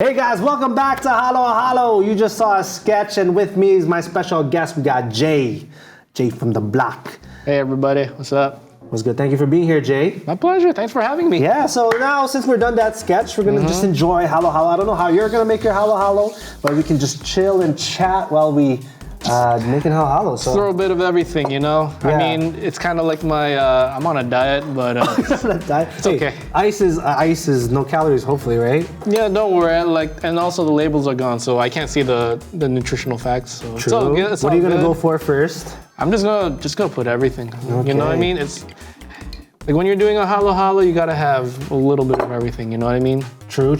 Hey guys, welcome back to Halo. You just saw a sketch, and with me is my special guest. We got Jay from the block. Hey everybody, what's up? What's good? Thank you for being here, Jay. My pleasure. Thanks for having me. Yeah, so now since we're done that sketch, we're gonna just enjoy Halo. I don't know how you're gonna make your Halo, but we can just chill and chat while we making Halo. So Throw a bit of everything, you know? Yeah. I mean, it's kind of like my, I'm on a diet, but it's okay. Ice is no calories, hopefully, right? yeah, don't worry. And also the labels are gone, so I can't see the nutritional facts. So True. It's all good. It's What all are you gonna good. go for first? I'm just gonna put everything. You know what I Okay. mean? It's like when you're doing a Halo, you gotta have a little bit of everything. You know what I mean? True.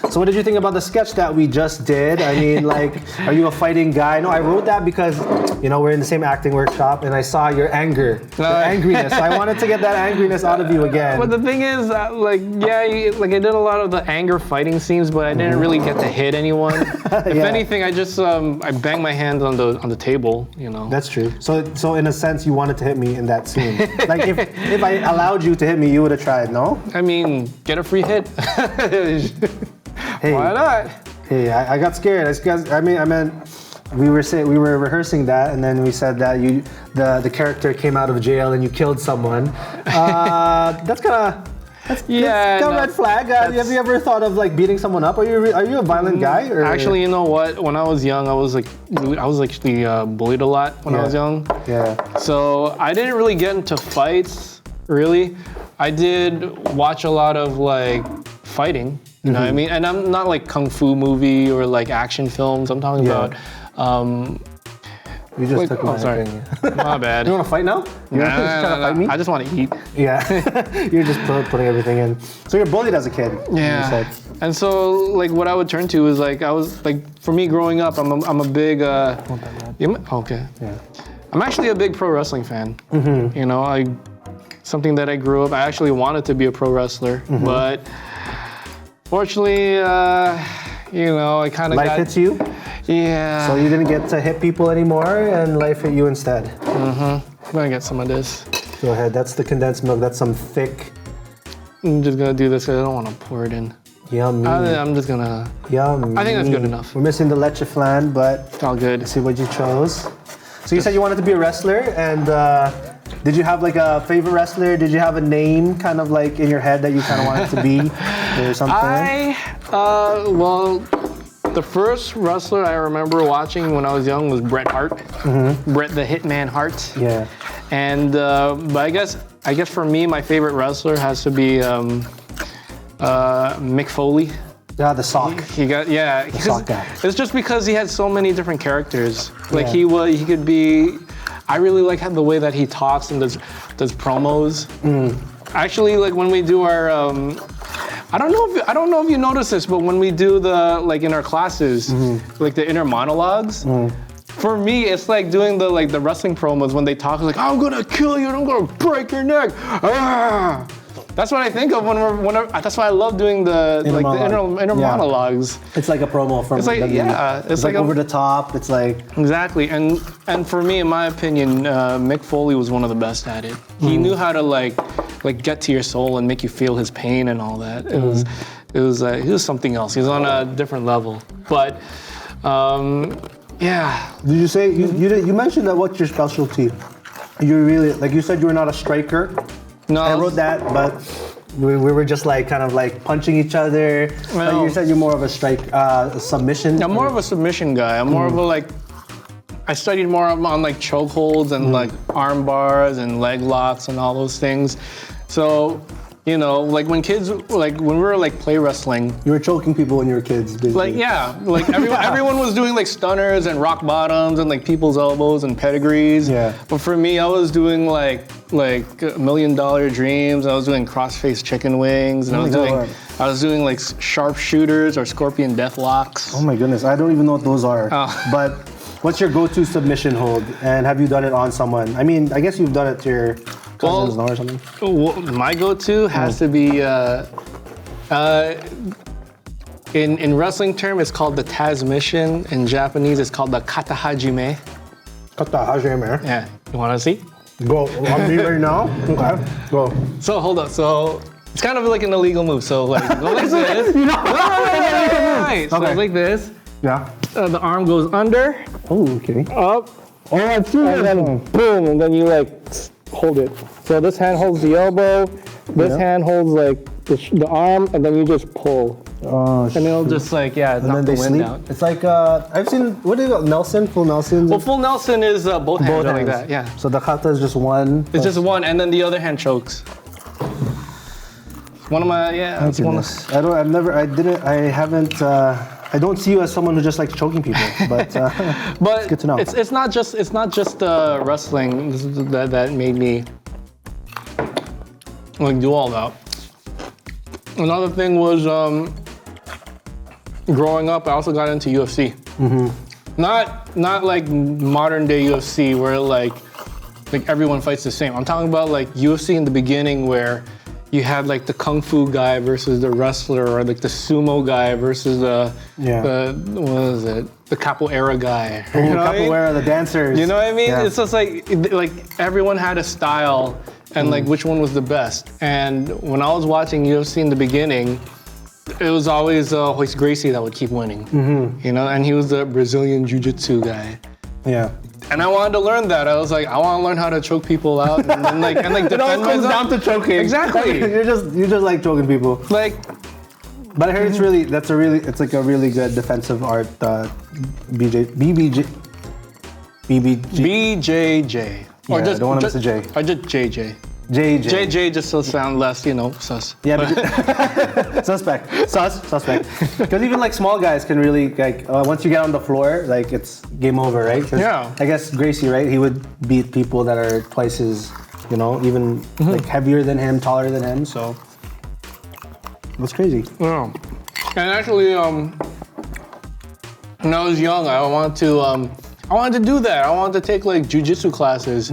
So what did you think about the sketch that we just did? I mean, like, are you a fighting guy? No, I wrote that because, you know, we're in the same acting workshop and I saw your anger, your angriness. I wanted to get that angriness out of you again. But the thing is, I did a lot of the anger fighting scenes, but I didn't really get to hit anyone. If Yeah. anything, I just I banged my hands on the table, you know. That's true. So in a sense, you wanted to hit me in that scene. Like if I allowed you to hit me, you would have tried, no? I mean, get a free hit. Hey, Why not? Hey, I got scared. I meant we were rehearsing that, and then we said that the character came out of jail and you killed someone. That's kind of red flag. Have you ever thought of like beating someone up? Are you a violent guy? Or? Actually, you know what? When I was young, I was actually bullied a lot when I was young. Yeah. So I didn't really get into fights, really. I did watch a lot of like fighting, you know what I mean? And I'm not like kung fu movie or like action films. I'm talking about. You just took my sorry. thing. My bad. You want to fight now? You're trying to fight me? I just want to eat. Yeah. You're just putting everything in. So you're bullied as a kid. Yeah. You said. And so like what I would turn to is like for me growing up, I'm a big. Okay. Yeah. I'm actually a big pro wrestling fan. You know, something that I grew up. I actually wanted to be a pro wrestler, but fortunately, you know, I kind of Life hits you. Yeah. So you didn't get to hit people anymore, and life hit you instead. I'm gonna get some of this. Go ahead. That's the condensed milk. That's some thick, I'm just gonna do this because I don't want to pour it in. yummy. I'm just gonna. Yummy. I think that's good enough. We're missing the leche flan, but It's all good. let's see what you chose. So you said you wanted to be a wrestler, and did you have like a favorite wrestler? Did you have a name kind of like in your head that you kind of wanted to be or something? Well, the first wrestler I remember watching when I was young was Bret Hart. Bret the Hitman Hart. Yeah. And but I guess for me, my favorite wrestler has to be Mick Foley. Yeah, the sock. He got The sock guy. It's just because he had so many different characters. Like Yeah. he could be. I really like the way that he talks and does promos. Actually, like when we do our. I don't know if you notice this, but when we do in our classes, like the inner monologues, for me it's like doing the wrestling promos when they talk like I'm gonna kill you and I'm gonna break your neck. Ah! That's what I think of whenever. That's why I love doing the inner monologues. It's like a promo from. It's like it's like over the top. It's like exactly, and for me, in my opinion, Mick Foley was one of the best at it. He knew how to like get to your soul and make you feel his pain and all that. It was he was something else. He was on a different level. But yeah. Did you say you mentioned that? What's your specialty? You really like you said you were not a striker. No, I wrote that, but we were just like kind of like punching each other. Like you said you're more of a submission. I'm more of a submission guy. I'm more of a I studied more on like chokeholds and like arm bars and leg locks and all those things. So, you know, like when we were like play wrestling. You were choking people when you were kids, basically. Everyone was doing like stunners and rock bottoms and like people's elbows and pedigrees. Yeah. But for me, I was doing like $1 million dreams. I was doing cross-face chicken wings, and I was doing like sharpshooters or scorpion death locks. Oh my goodness, I don't even know what those are. But what's your go-to submission hold? And have you done it on someone? I mean, I guess you've done it to your cousins or something. Well, my go-to has to be in wrestling term, it's called the Tazmission. In Japanese, it's called the Katahajime. Katahajime. Yeah, you want to see? Go. I'm me right now. Okay. Go. So hold up. So it's kind of like an illegal move. So like go like this. Right. So Okay. it's like this. Yeah. The arm goes under, Oh, okay. up, and then boom, and then you like hold it. So this hand holds the elbow, this hand holds like the arm, and then you just pull. Oh, And it'll just like, and knock then the they wind sleep. out. It's like I've seen, what do you call Nelson? Full Nelson. Well, full Nelson is both hands are like that, yeah. So the kata is just one. It's just one, and then the other hand chokes. One of my, it's one of, I don't see you as someone who just likes choking people, but but it's good to know. It's not just wrestling that made me like do all that. Another thing was growing up, I also got into UFC. Not like modern day UFC where like everyone fights the same. I'm talking about like UFC in the beginning where you had like the kung fu guy versus the wrestler, or like the sumo guy versus the what is it? The capoeira guy. You know capoeira, the dancers. You know what I mean? Yeah. It's just like everyone had a style, and like which one was the best. And when I was watching UFC in the beginning, it was always Royce Gracie that would keep winning. You know, and he was the Brazilian Jiu-Jitsu guy. Yeah. And I wanted to learn that. I was like, I want to learn how to choke people out and defend It all comes down to choking. Exactly. you just like choking people. Like, but I heard it's like a really good defensive art. BJJ. Or Yeah, just, don't want to just, miss a J. or just JJ. JJ. JJ just to sound less, sus. Yeah, but suspect. Because even like small guys can really like once you get on the floor, like it's game over, right? 'Cause Yeah. I guess Gracie, right? He would beat people that are twice his, even like heavier than him, taller than him. So that's crazy. Yeah. And actually, when I was young, I wanted to do that. I wanted to take like jujitsu classes.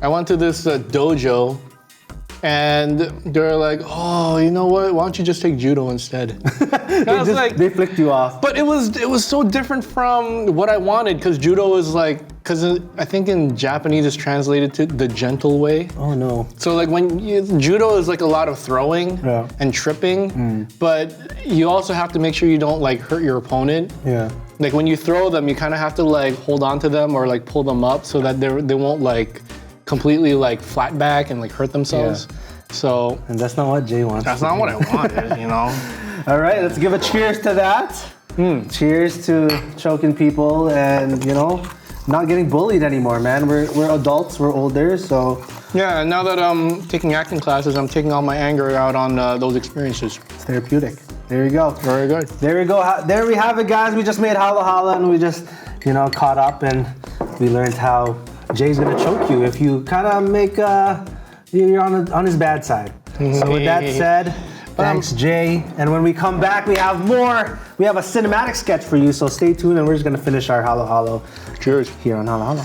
I went to this dojo, and they're like, "Oh, you know what? Why don't you just take judo instead?" And I was like, They flicked you off. but it was so different from what I wanted, because judo is like, I think in Japanese it's translated to the gentle way. Oh no. So like judo is like a lot of throwing and tripping, but you also have to make sure you don't like hurt your opponent. Yeah. Like when you throw them, you kind of have to like hold on to them or like pull them up so that they won't like completely like flat back and like hurt themselves. Yeah. So And that's not what Jay wants. that's not what I wanted, All right, let's give a cheers to that. Cheers to choking people and not getting bullied anymore, man. We're adults, we're older, so Yeah, and now that I'm taking acting classes, I'm taking all my anger out on those experiences. it's therapeutic. There you go. Very good. There we go. There we have it, guys. We just made Hala Hala and we just, caught up and we learned how Jay's gonna choke you if you kind of make you're on his bad side. So with that said, thanks Jay. And when we come back, we have more. We have a cinematic sketch for you. So stay tuned, and we're just gonna finish our Halo Halo. Cheers. Here on Halo Halo.